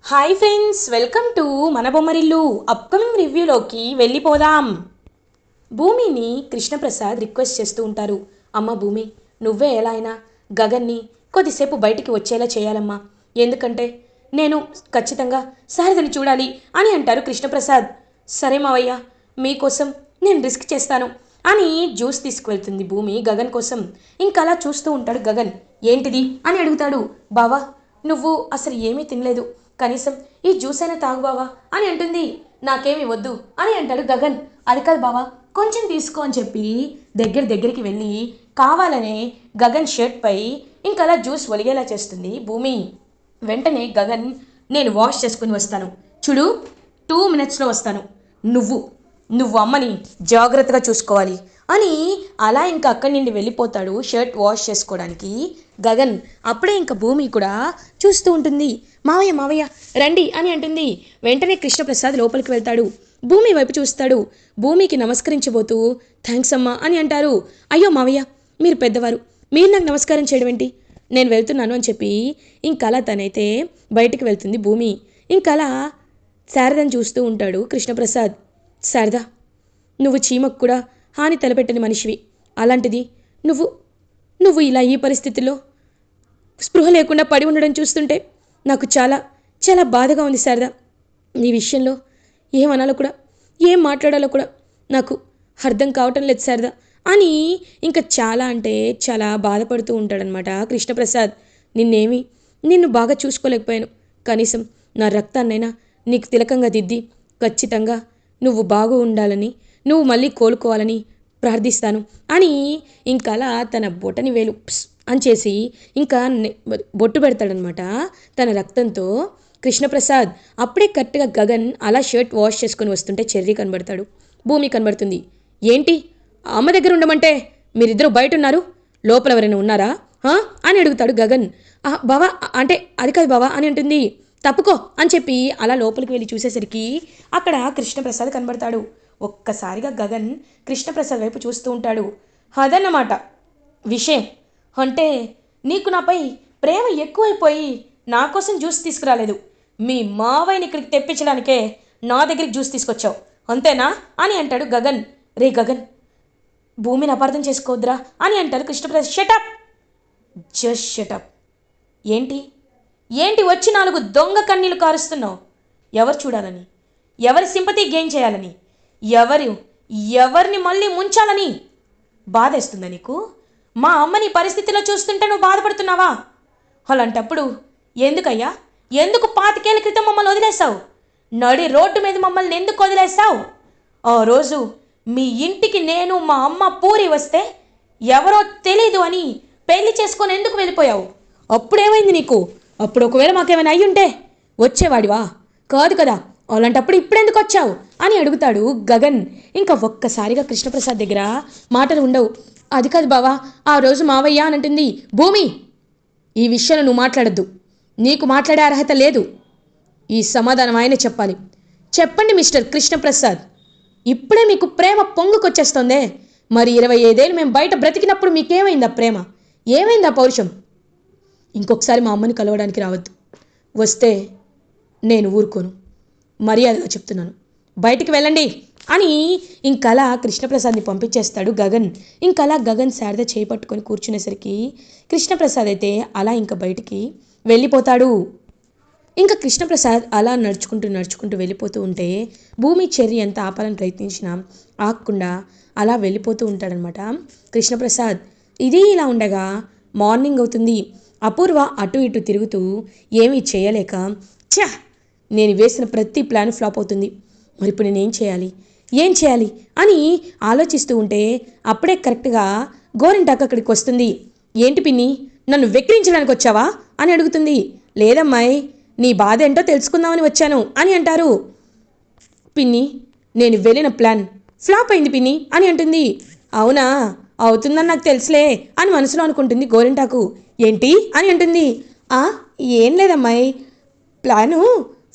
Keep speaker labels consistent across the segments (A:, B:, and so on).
A: Hi friends, welcome to మన Bommarillu. Upcoming రివ్యూలోకి వెళ్ళిపోదాం. భూమిని కృష్ణప్రసాద్ రిక్వెస్ట్ చేస్తూ ఉంటారు. అమ్మ భూమి, నువ్వే ఎలా అయినా గగన్ని కొద్దిసేపు బయటికి వచ్చేలా చేయాలమ్మా, ఎందుకంటే నేను ఖచ్చితంగా శారదని చూడాలి అని అంటారు కృష్ణప్రసాద్. సరే మావయ్య, మీకోసం నేను రిస్క్ చేస్తాను అని జ్యూస్ తీసుకువెళ్తుంది భూమి గగన్ కోసం. ఇంకా అలా చూస్తూ ఉంటాడు గగన్. ఏంటిది అని అడుగుతాడు. బావా, నువ్వు అసలు ఏమీ తినలేదు, కనీసం ఈ జ్యూస్ అయినా తాగు బావా అని అంటుంది. నాకేమీ వద్దు అని అంటాడు గగన్. అది కాదు బావా, కొంచెం తీసుకో అని చెప్పి దగ్గరికి వెళ్ళి కావాలనే గగన్ షర్ట్పై ఇంకలా జ్యూస్ ఒలిగేలా చేస్తుంది భూమి. వెంటనే గగన్, నేను వాష్ చేసుకుని వస్తాను, చూడు 2 minutesలో వస్తాను, నువ్వు నువ్వు అమ్మని జాగ్రత్తగా చూసుకోవాలి అని అలా ఇంకా అక్కడి నుండి వెళ్ళిపోతాడు షర్ట్ వాష్ చేసుకోవడానికి గగన్. అప్పుడే ఇంకా భూమి కూడా చూస్తూ ఉంటుంది. మావయ్య మావయ్య రండి అని అంటుంది. వెంటనే కృష్ణప్రసాద్ లోపలికి వెళ్తాడు. భూమి వైపు చూస్తాడు. భూమికి నమస్కరించబోతూ థ్యాంక్స్ అమ్మా అని అంటారు. అయ్యో మావయ్య, మీరు పెద్దవారు, మీరు నాకు నమస్కారం చేయడం ఏంటి, నేను వెళ్తున్నాను అని చెప్పి ఇంకలా తనైతే బయటికి వెళ్తుంది భూమి. ఇంకలా శారదని చూస్తూ ఉంటాడు కృష్ణప్రసాద్. శారదా, నువ్వు చీమకు కూడా హాని తలపెట్టని మనిషివి, అలాంటిది నువ్వు నువ్వు ఇలా ఈ పరిస్థితుల్లో స్పృహ లేకుండా పడి ఉండడం చూస్తుంటే నాకు చాలా చాలా బాధగా ఉంది శారదా. నీ విషయంలో ఏమనాలో కూడా ఏం మాట్లాడాలో కూడా నాకు అర్థం కావటం లేదు శారదా అని ఇంకా చాలా అంటే చాలా బాధపడుతూ ఉంటాడనమాట కృష్ణప్రసాద్. నిన్ను బాగా చూసుకోలేకపోయాను, కనీసం నా రక్తాన్నైనా నీకు తిలకంగా దిద్ది ఖచ్చితంగా నువ్వు బాగు ఉండాలని, నువ్వు మళ్ళీ కోలుకోవాలని ప్రార్థిస్తాను అని ఇంకలా తన బొటని వేలు అని చేసి ఇంకా బొట్టు పెడతాడనమాట తన రక్తంతో కృష్ణప్రసాద్. అప్పుడే కరెక్ట్గా గగన్ అలా షర్ట్ వాష్ చేసుకొని వస్తుంటే చెర్రీ కనబడతాడు, భూమి కనబడుతుంది. ఏంటి అమ్మ దగ్గర ఉండమంటే మీరిద్దరూ బయట ఉన్నారు, లోపల ఎవరైనా ఉన్నారా అని అడుగుతాడు గగన్. బావా అంటే అది కాదు బావా అని అంటుంది. తప్పుకో అని చెప్పి అలా లోపలికి వెళ్ళి చూసేసరికి అక్కడ కృష్ణప్రసాద్ కనబడతాడు. ఒక్కసారిగా గగన్ కృష్ణప్రసాద్ వైపు చూస్తూ ఉంటాడు. అదన్నమాట విషయం, అంటే నీకు నాపై ప్రేమ ఎక్కువైపోయి నా కోసం జ్యూస్ తీసుకురాలేదు, మీ మావయ్యని ఇక్కడికి తెప్పించడానికే నా దగ్గరికి జ్యూస్ తీసుకొచ్చావు, అంతేనా అని అంటాడు గగన్. రే గగన్, భూమిని అపార్థం చేసుకోవద్దురా అని అంటారు కృష్ణప్రసాద్. Shut up, just shut up. ఏంటి ఏంటి వచ్చి 4 దొంగ కన్నీళ్ళు కారుస్తున్నావు? ఎవరు చూడాలని, ఎవరి సింపతి గెయిన్ చేయాలని, ఎవరిని మళ్ళీ ముంచాలని బాధేస్తుందా నీకు? మా అమ్మని పరిస్థితిలో చూస్తుంటే నువ్వు బాధపడుతున్నావా? అలాంటప్పుడు ఎందుకయ్యా, ఎందుకు 25 ఏళ్ల క్రితం మమ్మల్ని వదిలేసావు? నడి రోడ్డు మీద మమ్మల్ని ఎందుకు వదిలేసావు? ఆ రోజు మీ ఇంటికి నేను మా అమ్మ పూరి వస్తే ఎవరో తెలీదు అని పెళ్లి చేసుకొని ఎందుకు వెళ్ళిపోయావు? అప్పుడేమైంది నీకు? అప్పుడు ఒకవేళ మాకేమైనా అయ్యుంటే వచ్చేవాడివా? కాదు కదా, అలాంటప్పుడు ఇప్పుడెందుకు వచ్చావు అని అడుగుతాడు గగన్. ఇంకా ఒక్కసారిగా కృష్ణప్రసాద్ దగ్గర మాటలు ఉండవు. అది కాదు బావా, ఆ రోజు మావయ్య అని అంటుంది భూమి. ఈ విషయంలో నువ్వు మాట్లాడద్దు, నీకు మాట్లాడే అర్హత లేదు, ఈ సమాధానం ఆయనే చెప్పాలి. చెప్పండి మిస్టర్ కృష్ణప్రసాద్, ఇప్పుడే మీకు ప్రేమ పొంగుకొచ్చేస్తుందే, మరి 25 ఏళ్ళు మేము బయట బ్రతికినప్పుడు మీకేమైందా ప్రేమ, ఏమైందా పౌరుషం? ఇంకొకసారి మా అమ్మని కలవడానికి రావద్దు, వస్తే నేను ఊరుకోను, మర్యాదగా చెప్తున్నాను, బయటికి వెళ్ళండి అని ఇంకలా కృష్ణప్రసాద్ని పంపించేస్తాడు గగన్. ఇంకలా గగన్ శారద చేపట్టుకొని కూర్చునేసరికి కృష్ణప్రసాద్ అయితే అలా ఇంకా బయటికి వెళ్ళిపోతాడు. ఇంకా కృష్ణప్రసాద్ అలా నడుచుకుంటూ వెళ్ళిపోతూ ఉంటే భూమి చెర్రీ ఎంత ఆపాలని ప్రయత్నించినా ఆగకుండా అలా వెళ్ళిపోతూ ఉంటాడనమాట కృష్ణప్రసాద్. ఇది ఇలా ఉండగా మార్నింగ్ అవుతుంది. అపూర్వ అటు ఇటు తిరుగుతూ ఏమీ చేయలేక, నేను వేసిన ప్రతి ప్లాన్ ఫ్లాప్ అవుతుంది, మరి ఇప్పుడు నేనేం చేయాలి అని ఆలోచిస్తూ ఉంటే అప్పుడే కరెక్ట్గా గోరింటాకు అక్కడికి వస్తుంది. ఏంటి పిన్ని, నన్ను వెక్కిరించడానికి వచ్చావా అని అడుగుతుంది. లేదమ్మాయి, నీ బాధ ఏంటో తెలుసుకుందామని వచ్చాను అని అంటారు. పిన్ని, నేను వెళ్ళిన ప్లాన్ ఫ్లాప్ అయింది పిన్ని అని అంటుంది. అవునా, అవుతుందని నాకు తెలుసులే అని మనసులో అనుకుంటుంది గోరింటాకు. ఏంటి అని అంటుంది. ఏం లేదమ్మాయి, ప్లాను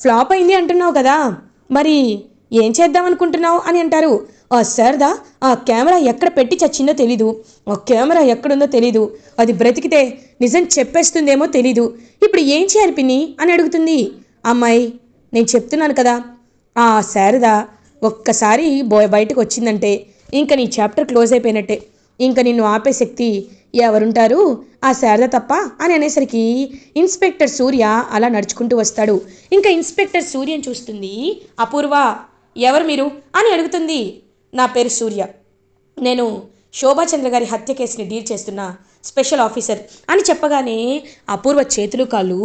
A: ఫ్లాప్ అయింది అంటున్నావు కదా, మరి ఏం చేద్దాం అనుకుంటున్నావు అని అంటారు. శారదా, ఆ కెమెరా ఎక్కడ పెట్టి చచ్చిందో తెలీదు, ఆ కెమెరా ఎక్కడుందో తెలీదు, అది బ్రతికితే నిజం చెప్పేస్తుందేమో తెలీదు, ఇప్పుడు ఏం చేయాలి పిన్ని అని అడుగుతుంది. అమ్మాయి, నేను చెప్తున్నాను కదా, ఆ శారద ఒక్కసారి బయటకు వచ్చిందంటే ఇంక నీ చాప్టర్ క్లోజ్ అయిపోయినట్టే. ఇంక నిన్ను ఆపే శక్తి ఎవరుంటారు, ఆ శారద తప్ప అని అనేసరికి ఇన్స్పెక్టర్ సూర్య అలా నడుచుకుంటూ వస్తాడు. ఇంకా ఇన్స్పెక్టర్ సూర్యని చూస్తుంది అపూర్వ. ఎవరు మీరు అని అడుగుతుంది. నా పేరు సూర్య, నేను శోభాచంద్ర గారి హత్య కేసుని డీల్ చేస్తున్న స్పెషల్ ఆఫీసర్ అని చెప్పగానే అపూర్వ చేతులు కాళ్ళు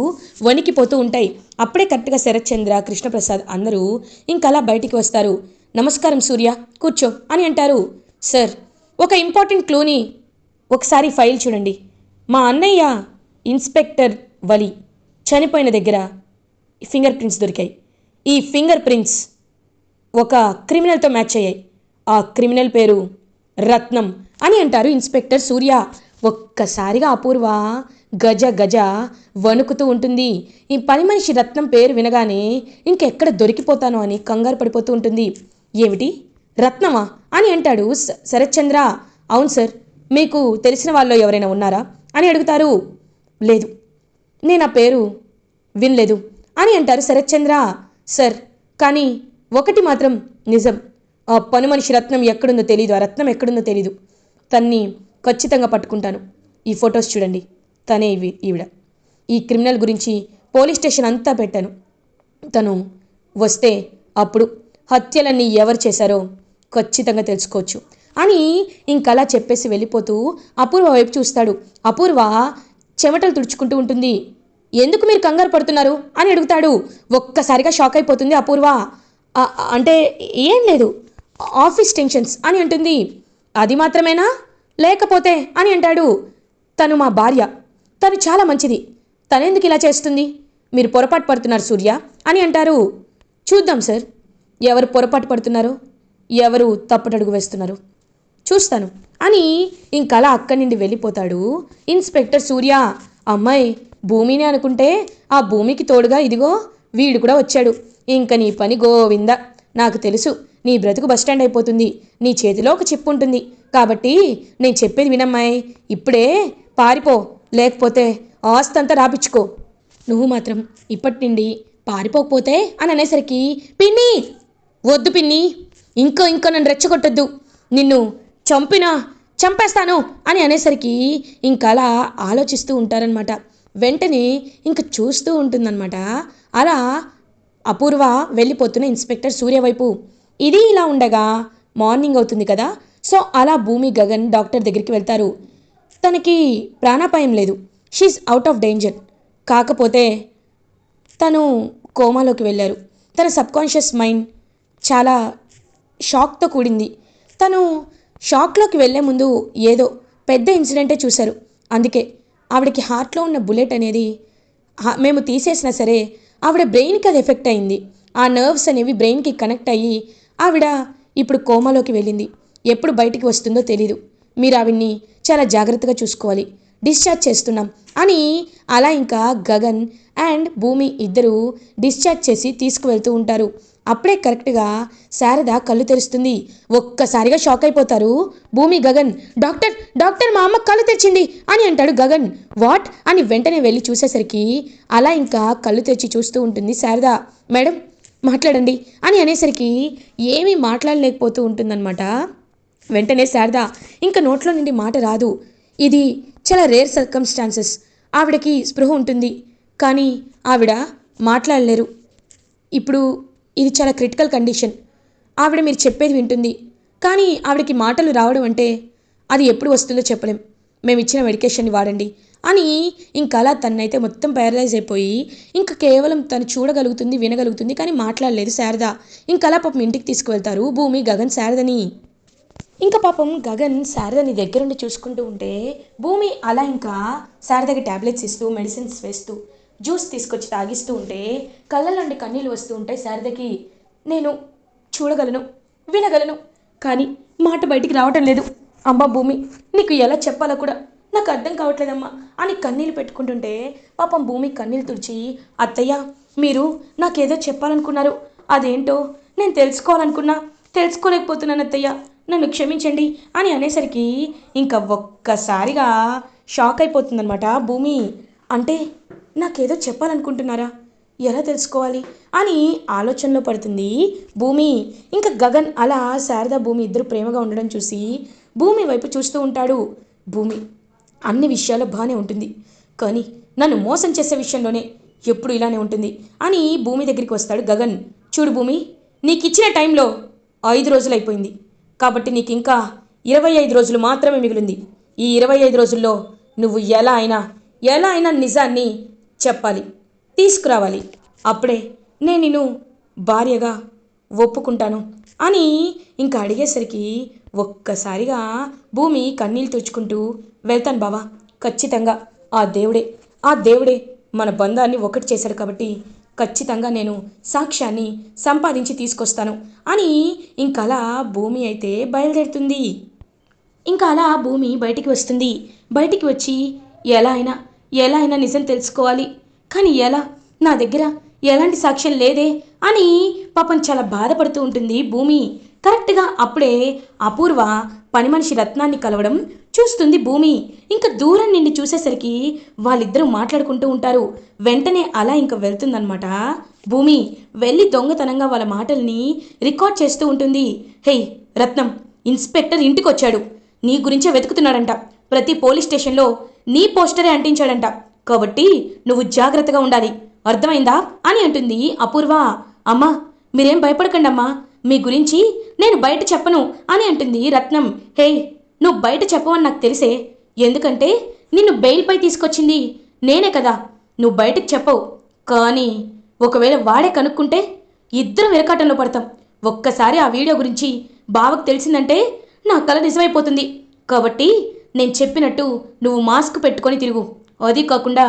A: వణికిపోతూ ఉంటాయి. అప్పుడే కరెక్ట్గా శరత్ చంద్ర, కృష్ణప్రసాద్ అందరూ ఇంకలా బయటికి వస్తారు. నమస్కారం సూర్య, కూర్చో అని అంటారు. సార్, ఒక ఇంపార్టెంట్ క్లూని ఒకసారి ఫైల్ చూడండి. మా అన్నయ్య ఇన్స్పెక్టర్ వలి చనిపోయిన దగ్గర ఫింగర్ ప్రింట్స్ దొరికాయి. ఈ ఫింగర్ ప్రింట్స్ ఒక క్రిమినల్తో మ్యాచ్ అయ్యాయి. ఆ క్రిమినల్ పేరు రత్నం అని అంటారు ఇన్స్పెక్టర్ సూర్య. ఒక్కసారిగా అపూర్వ గజ గజ వణుకుతూ ఉంటుంది. ఈ పని మనిషి రత్నం పేరు వినగానే ఇంకెక్కడ దొరికిపోతానో అని కంగారు పడిపోతూ ఉంటుంది. ఏమిటి, రత్నమా అని అంటాడు శరత్చంద్ర. అవును సార్, మీకు తెలిసిన వాళ్ళు ఎవరైనా ఉన్నారా అని అడుగుతారు. లేదు, నేను ఆ పేరు వినలేదు అని అంటారు శరత్చంద్ర. సార్, కానీ ఒకటి మాత్రం నిజం, ఆ పని మనిషి రత్నం ఎక్కడుందో తెలీదు, ఆ రత్నం ఎక్కడుందో తెలీదు. తన్ని ఖచ్చితంగా పట్టుకుంటాను. ఈ ఫొటోస్ చూడండి, తనే ఈవిడ. ఈ క్రిమినల్ గురించి పోలీస్ స్టేషన్ అంతా పెట్టాను. తను వస్తే అప్పుడు హత్యలన్నీ ఎవరు చేశారో ఖచ్చితంగా తెలుసుకోవచ్చు అని ఇంకలా చెప్పేసి వెళ్ళిపోతూ అపూర్వ వైపు చూస్తాడు. అపూర్వ చెమటలు తుడుచుకుంటూ ఉంటుంది. ఎందుకు మీరు కంగారు పడుతున్నారు అని అడుగుతాడు. ఒక్కసారిగా షాక్ అయిపోతుంది అపూర్వ. అంటే ఏం లేదు, ఆఫీస్ టెన్షన్స్ అని అంటుంది. అది మాత్రమేనా, లేకపోతే అని అంటాడు. తను మా భార్య, తను చాలా మంచిది, తనెందుకు ఇలా చేస్తుంది, మీరు పొరపాటు పడుతున్నారు సూర్య అని అంటారు. చూద్దాం సార్, ఎవరు పొరపాటు పడుతున్నారో, ఎవరు తప్పటడుగు వేస్తున్నారు చూస్తాను అని ఇంకలా అక్కడి నుండి వెళ్ళిపోతాడు ఇన్స్పెక్టర్ సూర్య. అమ్మాయి భూమిని అనుకుంటే ఆ భూమికి తోడుగా ఇదిగో వీడు కూడా వచ్చాడు. ఇంక నీ పని గోవింద. నాకు తెలుసు, నీ బ్రతుకు బస్టాండ్ అయిపోతుంది. నీ చేతిలో ఒక చిప్పు ఉంటుంది కాబట్టి నేను చెప్పేది వినమ్మాయి, ఇప్పుడే పారిపో, లేకపోతే ఆస్తంతా రాపించుకో. నువ్వు మాత్రం ఇప్పటి నుండి పారిపోకపోతే అని అనేసరికి, పిన్ని వద్దు పిన్ని, ఇంకో నన్ను రెచ్చగొట్టొద్దు, నిన్ను చంపేస్తాను అని అనేసరికి ఇంకలా ఆలోచిస్తూ ఉంటారనమాట. వెంటనే ఇంక చూస్తూ ఉంటుందన్నమాట. అలా అపూర్వ వెళ్ళిపోతున్న ఇన్స్పెక్టర్ సూర్య వైపు. ఇది ఇలా ఉండగా మార్నింగ్ అవుతుంది కదా. సో అలా భూమి, గగన్ డాక్టర్ దగ్గరికి వెళ్తారు. తనకి ప్రాణాపాయం లేదు, షీఈ్ అవుట్ ఆఫ్ డేంజర్. కాకపోతే తను కోమాలోకి వెళ్ళారు. తన సబ్కాన్షియస్ మైండ్ చాలా షాక్తో కూడింది. తను షాక్లోకి వెళ్ళే ముందు ఏదో పెద్ద ఇన్సిడెంటే చూశారు. అందుకే ఆవిడకి హార్ట్లో ఉన్న బుల్లెట్ అనేది మేము తీసేసినా సరే ఆవిడ బ్రెయిన్కి అది ఎఫెక్ట్ అయింది. ఆ నర్వ్స్ అనేవి బ్రెయిన్కి కనెక్ట్ అయ్యి ఆవిడ ఇప్పుడు కోమాలోకి వెళ్ళింది. ఎప్పుడు బయటికి వస్తుందో తెలీదు. మీరు ఆవిడ్ని చాలా జాగ్రత్తగా చూసుకోవాలి, డిశ్చార్జ్ చేస్తున్నాం అని అలా ఇంకా గగన్ అండ్ భూమి ఇద్దరు డిశ్చార్జ్ చేసి తీసుకువెళ్తూ ఉంటారు. అప్పుడే కరెక్ట్గా శారద కళ్ళు తెరుస్తుంది. ఒక్కసారిగా షాక్ అయిపోతారు భూమి, గగన్. డాక్టర్ డాక్టర్, మా అమ్మ కళ్ళు తెరిచింది అని అంటాడు గగన్. వాట్ అని వెంటనే వెళ్ళి చూసేసరికి అలా ఇంకా కళ్ళు తెరిచి చూస్తూ ఉంటుంది శారద. మేడం మాట్లాడండి అని అనేసరికి ఏమీ మాట్లాడలేకపోతూ ఉంటుందన్నమాట. వెంటనే శారద ఇంకా నోట్లో నుండి మాట రాదు. ఇది చాలా రేర్ సర్కమ్స్టాన్సెస్. ఆవిడకి స్పృహ ఉంటుంది కానీ ఆవిడ మాట్లాడలేరు. ఇప్పుడు ఇది చాలా క్రిటికల్ కండిషన్. ఆవిడ మీరు చెప్పేది వింటుంది కానీ ఆవిడకి మాటలు రావడం అంటే అది ఎప్పుడు వస్తుందో చెప్పలేం. మేము ఇచ్చిన మెడికేషన్ని వాడండి అని ఇంకలా తనైతే మొత్తం ప్యారలైజ్ అయిపోయి ఇంకా కేవలం తను చూడగలుగుతుంది, వినగలుగుతుంది కానీ మాట్లాడలేదు శారద. ఇంకలా పాపం ఇంటికి తీసుకువెళ్తారు భూమి, గగన్ శారదని. ఇంకా పాపం గగన్ శారదని దగ్గరుండి చూసుకుంటూ ఉంటే భూమి అలా ఇంకా శారదకి ట్యాబ్లెట్స్ ఇస్తూ, మెడిసిన్స్ వేస్తూ, జ్యూస్ తీసుకొచ్చి తాగిస్తూ ఉంటే కళ్ళ నుండి కన్నీళ్ళు వస్తూ ఉంటాయి శారదకి. నేను చూడగలను, వినగలను కానీ మాట బయటికి రావటం లేదు. అమ్మా భూమి, నీకు ఎలా చెప్పాలో కూడా నాకు అర్థం కావట్లేదమ్మా అని కన్నీళ్ళు పెట్టుకుంటుంటే పాపం భూమి కన్నీళ్ళు తుడిచి, అత్తయ్య మీరు నాకేదో చెప్పాలనుకున్నారు, అదేంటో నేను తెలుసుకోవాలనుకున్నా, తెలుసుకోలేకపోతున్నాను అత్తయ్య, నన్ను క్షమించండి అని అనేసరికి ఇంకా ఒక్కసారిగా షాక్ అయిపోతుందన్నమాట భూమి. అంటే నాకేదో చెప్పాలనుకుంటున్నారా, ఎలా తెలుసుకోవాలి అని ఆలోచనలో పడుతుంది భూమి. ఇంకా గగన్ అలా శారద భూమి ఇద్దరు ప్రేమగా ఉండడం చూసి భూమి వైపు చూస్తూ ఉంటాడు. భూమి అన్ని విషయాల్లో బాగానే ఉంటుంది, కానీ నన్ను మోసం చేసే విషయంలోనే ఎప్పుడు ఇలానే ఉంటుంది అని భూమి దగ్గరికి వస్తాడు గగన్. చూడు భూమి, నీకు ఇచ్చిన టైంలో 5 రోజులు అయిపోయింది, కాబట్టి నీకు ఇంకా 25 రోజులు మాత్రమే మిగిలింది. ఈ 25 రోజుల్లో నువ్వు ఎలా అయినా నిజాన్ని చెప్పాలి, తీసుకురావాలి. అప్పుడే నేను నిన్ను భార్యగా ఒప్పుకుంటాను అని ఇంకా అడిగేసరికి ఒక్కసారిగా భూమి కన్నీళ్ళు తుడుచుకుంటూ, వెళ్తాను బావా, ఖచ్చితంగా ఆ దేవుడే మన బంధాన్ని ఒకటి చేశాడు కాబట్టి ఖచ్చితంగా నేను సాక్ష్యాన్ని సంపాదించి తీసుకొస్తాను అని ఇంకలా భూమి అయితే బయలుదేరుతుంది. ఇంకా అలా భూమి బయటికి వస్తుంది. బయటికి వచ్చి ఎలా అయినా నిజం తెలుసుకోవాలి, కానీ ఎలా, నా దగ్గర ఎలాంటి సాక్ష్యం లేదే అని పాపం చాలా బాధపడుతూ ఉంటుంది భూమి. కరెక్ట్గా అప్పుడే అపూర్వ పని మనిషి రత్నాన్ని కలవడం చూస్తుంది భూమి. ఇంకా దూరం నుండి చూసేసరికి వాళ్ళిద్దరూ మాట్లాడుకుంటూ ఉంటారు. వెంటనే అలా ఇంకా వెళ్తుందనమాట భూమి. వెళ్ళి దొంగతనంగా వాళ్ళ మాటల్ని రికార్డ్ చేస్తూ ఉంటుంది. హే రత్నం, ఇన్స్పెక్టర్ ఇంటికి వచ్చాడు, నీ గురించే వెతుకుతున్నాడంట, ప్రతి పోలీస్ స్టేషన్లో నీ పోస్టరే అంటించాడంట, కాబట్టి నువ్వు జాగ్రత్తగా ఉండాలి, అర్థమైందా అని అంటుంది అపూర్వ. అమ్మా మీరేం భయపడకండమ్మా, మీ గురించి నేను బయట చెప్పను అని అంటుంది రత్నం. హే నువ్వు బయట చెప్పవని నాకు తెలిసే, ఎందుకంటే నిన్ను బెయిల్పై తీసుకొచ్చింది నేనే కదా, నువ్వు బయటకు చెప్పవు. కానీ ఒకవేళ వాడే కనుక్కుంటే ఇద్దరం విరకాటంలో పడతాం. ఒక్కసారి ఆ వీడియో గురించి బావకు తెలిసిందంటే నా కల నిజమైపోతుంది, కాబట్టి నేను చెప్పినట్టు నువ్వు మాస్క్ పెట్టుకొని తిరుగు, అది కాకుండా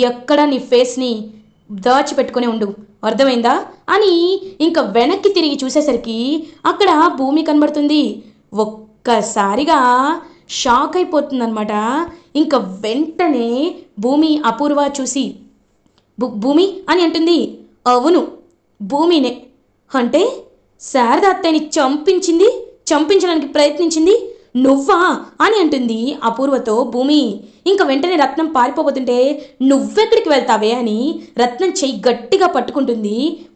A: ఎక్కడా నీ ఫేస్ని దాచిపెట్టుకునే ఉండు, అర్థమైందా అని ఇంకా వెనక్కి తిరిగి చూసేసరికి అక్కడ భూమి కనబడుతుంది. ఒక్కసారిగా షాక్ అయిపోతుందన్నమాట. ఇంకా వెంటనే భూమి అపూర్వ చూసి భూమి అని అంటుంది. అవును భూమినే, అంటే శారద అత్తయ్యని చంపించడానికి ప్రయత్నించింది నువ్వా అని అంటుంది అపూర్వతో భూమి. ఇంకా వెంటనే రత్నం పారిపోబోతుంటే నువ్వెక్కడికి వెళ్తావే అని రత్నం చెయ్యి గట్టిగా పట్టుకుంటుంది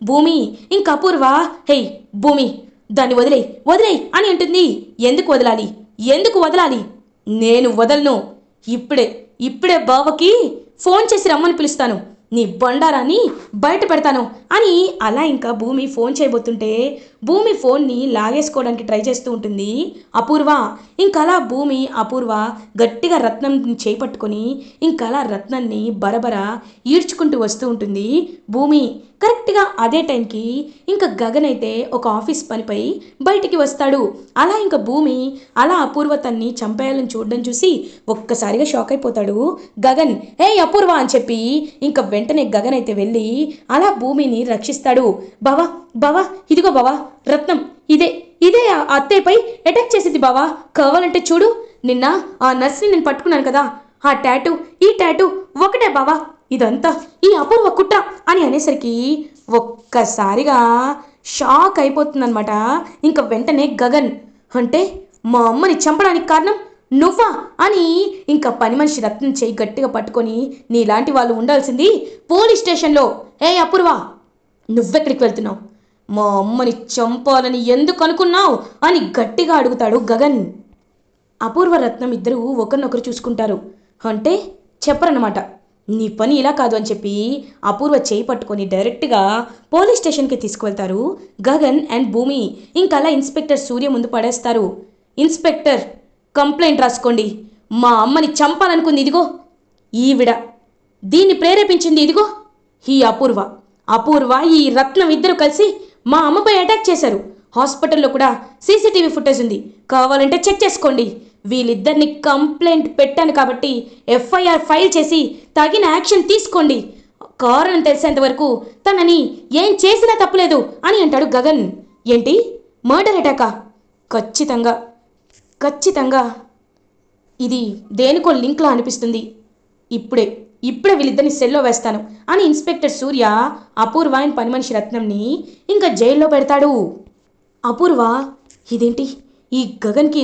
A: భూమి. ఇంకా అపూర్వ హే భూమి, దాన్ని వదిలేయ్ అని అంటుంది. ఎందుకు వదలాలి, నేను వదలను, ఇప్పుడే బావకి ఫోన్ చేసి రమ్మని పిలుస్తాను, నీ బండారాన్ని బయట పెడతాను అని అలా ఇంకా భూమి ఫోన్ చేయబోతుంటే భూమి ఫోన్ని లాగేసుకోవడానికి ట్రై చేస్తూ ఉంటుంది అపూర్వ. ఇంకలా భూమి అపూర్వ గట్టిగా రత్నం చేపట్టుకొని ఇంకలా రత్నాన్ని బరబర ఈడ్చుకుంటూ వస్తూ ఉంటుంది భూమి. కరెక్ట్గా అదే టైంకి ఇంకా గగన్ అయితే ఒక ఆఫీస్ పనిపై బయటికి వస్తాడు. అలా ఇంకా భూమి అలా అపూర్వ తన్ని చంపేయాలని చూడడం చూసి ఒక్కసారిగా షాక్ అయిపోతాడు గగన్. హే అపూర్వ అని చెప్పి ఇంకా వెంటనే గగన్ అయితే వెళ్ళి అలా భూమిని రక్షిస్తాడు. బావా ఇదిగో బావా రత్నం, ఇదే ఆ అత్తయ్యపై అటాక్ చేసింది బావా, కావాలంటే చూడు, నిన్న ఆ నర్స్ని నేను పట్టుకున్నాను కదా, ఆ టాటూ ఈ టాటూ ఒకటే బావా, ఇదంతా ఈ అపూర్వ కుట్ర అని అనేసరికి ఒక్కసారిగా షాక్ అయిపోతుందన్నమాట. ఇంకా వెంటనే గగన్, అంటే మా అమ్మని చంపడానికి కారణం నువ్వా అని ఇంకా పని మనిషి రత్నం చేయి గట్టిగా పట్టుకొని నీలాంటి వాళ్ళు ఉండాల్సింది పోలీస్ స్టేషన్లో. ఏ అపూర్వ, నువ్వెక్కడికి వెళ్తున్నావు, మా అమ్మని చంపాలని ఎందుకు అనుకున్నావు అని గట్టిగా అడుగుతాడు గగన్. అపూర్వ రత్నం ఇద్దరు ఒకరినొకరు చూసుకుంటారు. అంటే చెప్పరన్నమాట, నీ పని ఇలా కాదు అని చెప్పి అపూర్వ చేయి పట్టుకొని డైరెక్ట్గా పోలీస్ స్టేషన్కి తీసుకువెళ్తారు గగన్ అండ్ భూమి. ఇంకలా ఇన్స్పెక్టర్ సూర్య ముందు పడేస్తారు. ఇన్స్పెక్టర్ కంప్లైంట్ రాసుకోండి, మా అమ్మని చంపాలనుకుంది ఇదిగో ఈవిడ, దీన్ని ప్రేరేపించింది ఇదిగో ఈ అపూర్వ ఈ రత్నం ఇద్దరు కలిసి మా అమ్మపై అటాక్ చేశారు. హాస్పిటల్లో కూడా సీసీటీవీ ఫుటేజ్ ఉంది, కావాలంటే చెక్ చేసుకోండి. వీళ్ళిద్దరిని కంప్లైంట్ పెట్టాను కాబట్టి ఎఫ్ఐఆర్ ఫైల్ చేసి తగిన యాక్షన్ తీసుకోండి, కారణం తెలిసేంత వరకు తనని ఏం చేసినా తప్పులేదు అని అంటాడు గగన్. ఏంటి మర్డర్ అటాకా? ఖచ్చితంగా ఇది దేనికో లింక్లా అనిపిస్తుంది, ఇప్పుడే వీళ్ళిద్దరిని సెల్లో వేస్తాను అని ఇన్స్పెక్టర్ సూర్య అపూర్వ అండ్ పని మనిషి రత్నంని ఇంకా జైల్లో పెడతాడు. అపూర్వ, ఇదేంటి ఈ గగన్కి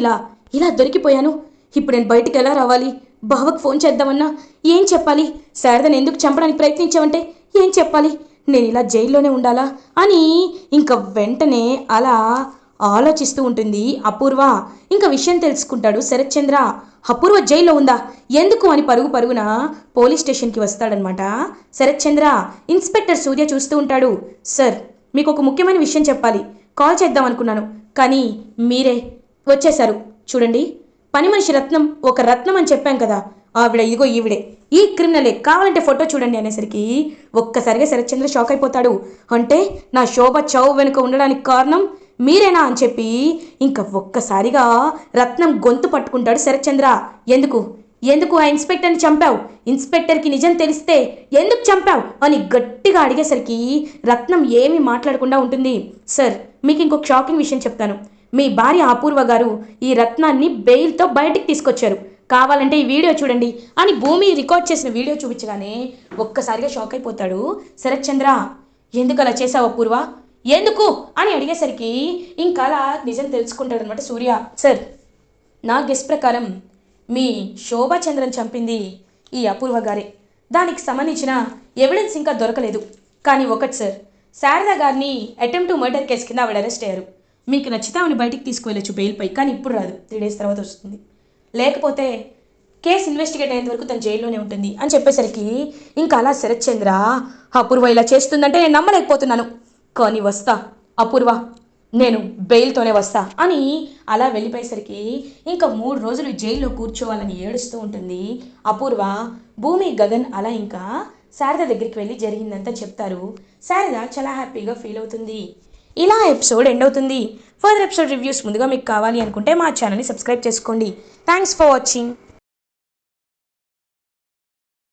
A: ఇలా దొరికిపోయాను, ఇప్పుడు నేను బయటికి ఎలా రావాలి, బావకు ఫోన్ చేద్దామన్నా ఏం చెప్పాలి, శారదను ఎందుకు చంపడానికి ప్రయత్నించావంటే ఏం చెప్పాలి, నేను ఇలా జైల్లోనే ఉండాలా అని ఇంకా వెంటనే అలా ఆలోచిస్తూ ఉంటుంది అపూర్వ. ఇంకా విషయం తెలుసుకుంటాడు శరత్చంద్ర. అపూర్వ జైల్లో ఉందా, ఎందుకు అని పరుగు పరుగున పోలీస్ స్టేషన్కి వస్తాడనమాట శరత్చంద్ర. ఇన్స్పెక్టర్ సూర్య చూస్తూ ఉంటాడు. సార్, మీకు ఒక ముఖ్యమైన విషయం చెప్పాలి, కాల్ చేద్దాం అనుకున్నాను కానీ మీరే వచ్చేశారు. చూడండి, పని మనిషి రత్నం, ఒక రత్నం అని చెప్పాం కదా, ఆవిడ ఇదిగో ఈవిడే, ఈ క్రిమినలే, కావాలంటే ఫోటో చూడండి అనేసరికి ఒక్కసారిగా శరత్చంద్ర షాక్ అయిపోతాడు. అంటే నా శోభ చావు వెనుక ఉండడానికి కారణం మీరేనా అని చెప్పి ఇంకా ఒక్కసారిగా రత్నం గొంతు పట్టుకుంటాడు శరత్చంద్ర. ఎందుకు ఎందుకు ఆ ఇన్స్పెక్టర్ని చంపావు, ఇన్స్పెక్టర్కి నిజం తెలిస్తే ఎందుకు చంపావు అని గట్టిగా అడిగేసరికి రత్నం ఏమీ మాట్లాడకుండా ఉంటుంది. సార్, మీకు ఇంకొక షాకింగ్ విషయం చెప్తాను. మీ భార్య అపూర్వ గారు ఈ రత్నాన్ని బెయిల్తో బయటికి తీసుకొచ్చారు, కావాలంటే ఈ వీడియో చూడండి అని భూమి రికార్డ్ చేసిన వీడియో చూపించగానే ఒక్కసారిగా షాక్ అయిపోతాడు శరత్చంద్ర. ఎందుకు అలా చేసావు అపూర్వ, ఎందుకు అని అడిగేసరికి ఇంకా అలా నిజం తెలుసుకుంటాడు అనమాట సూర్య. సార్, నా గెస్ ప్రకారం మీ శోభాచంద్రన్ చంపింది ఈ అపూర్వ గారే. దానికి సంబంధించిన ఎవిడెన్స్ ఇంకా దొరకలేదు. కానీ ఒకటి సార్, శారదా గారిని అటెంప్ట్ టు మర్డర్ కేసు కింద ఆవిడ అరెస్ట్ అయ్యారు. మీకు నచ్చితే ఆమెను బయటికి తీసుకువెళ్ళచ్చు బెయిల్పై, కానీ ఇప్పుడు రాదు, 3 days తర్వాత వస్తుంది. లేకపోతే కేసు ఇన్వెస్టిగేట్ అయ్యేంత వరకు తను జైల్లోనే ఉంటుంది అని చెప్పేసరికి ఇంకా అలా శరత్చంద్ర, అపూర్వ ఇలా చేస్తుందంటే నేను నమ్మలేకపోతున్నాను, కానీ వస్తా అపూర్వ, నేను బెయిల్తోనే వస్తా అని అలా వెళ్ళిపోయేసరికి ఇంకా 3 రోజులు జైల్లో కూర్చోవాలని ఏడుస్తూ ఉంటుంది అపూర్వ. భూమి, గగన్ అలా ఇంకా శారద దగ్గరికి వెళ్ళి జరిగిందంతా చెప్తారు. శారద చాలా హ్యాపీగా ఫీల్ అవుతుంది. ఇలా ఎపిసోడ్ ఎండ్ అవుతుంది. ఫర్దర్ ఎపిసోడ్ రివ్యూస్ ముందుగా మీకు కావాలి అనుకుంటే మా ఛానల్ని సబ్స్క్రైబ్ చేసుకోండి. Thanks for watching.